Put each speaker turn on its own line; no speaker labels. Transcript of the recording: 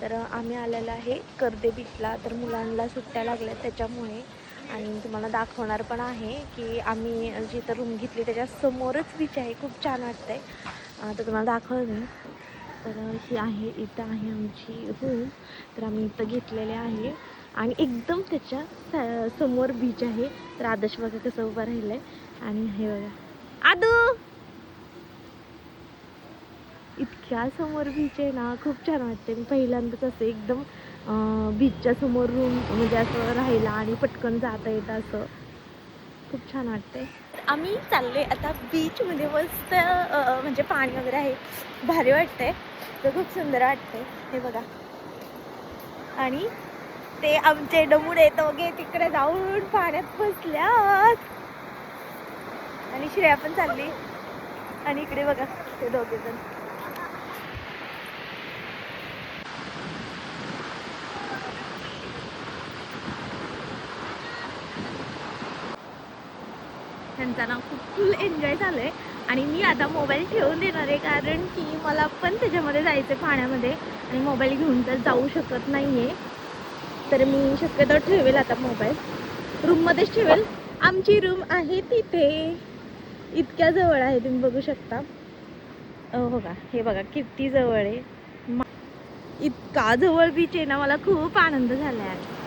तर आम्ही आलेलो आहे कर्दे बीचला. तर मुलांना सुट्ट्या लागल्या त्याच्यामुळे, आणि तुम्हाला दाखवणार पण आहे की आम्ही जिथं रूम घेतली त्याच्या समोरच बीच आहे. खूप छान वाटतंय. तर तुम्हाला दाखवलं मी. तर ही आहे, इथं आहे आमची रूम. तर आम्ही इथं घेतलेले आहे आणि एकदम त्याच्या समोर बीच आहे. तर आदर्श बघा कसं उभं राहिलंय. आणि हे बघा आदू, इतक्या समोर बीच आहे ना, खूप छान वाटते. मी पहिल्यांदाच असं एकदम बीचच्या समोर रूम म्हणजे असं राहिला आणि पटकन जाता येतं, असं खूप छान वाटते. आम्ही चाललोय आता बीचमध्ये. मस्त म्हणजे पाणी वगैरे आहे, भारी वाटतंय. तर खूप सुंदर वाटतंय. हे बघा, आणि ते आमचे डमुडे दोघे तिकडे जाऊन पाण्यात बसल्यात आणि श्रेया पण चालली. आणि इकडे बघा ते दोघे जण. त्यांचा ना खूप फुल एन्जॉय झालं आहे. आणि मी आता मोबाईल ठेवून देणार आहे, कारण की मला पण त्याच्यामध्ये जायचं आहे पाण्यामध्ये, आणि मोबाईल घेऊन तर जाऊ शकत नाही आहे. तर मी शक्यतो ठेवेल आता मोबाईल, रूममध्येच ठेवेल. आमची रूम आहे तिथे, इतक्या जवळ आहे, तुम्ही बघू शकता. बघा, हे बघा किती जवळ आहे. इतका जवळ बीच आहे ना, मला खूप आनंद झाला आहे.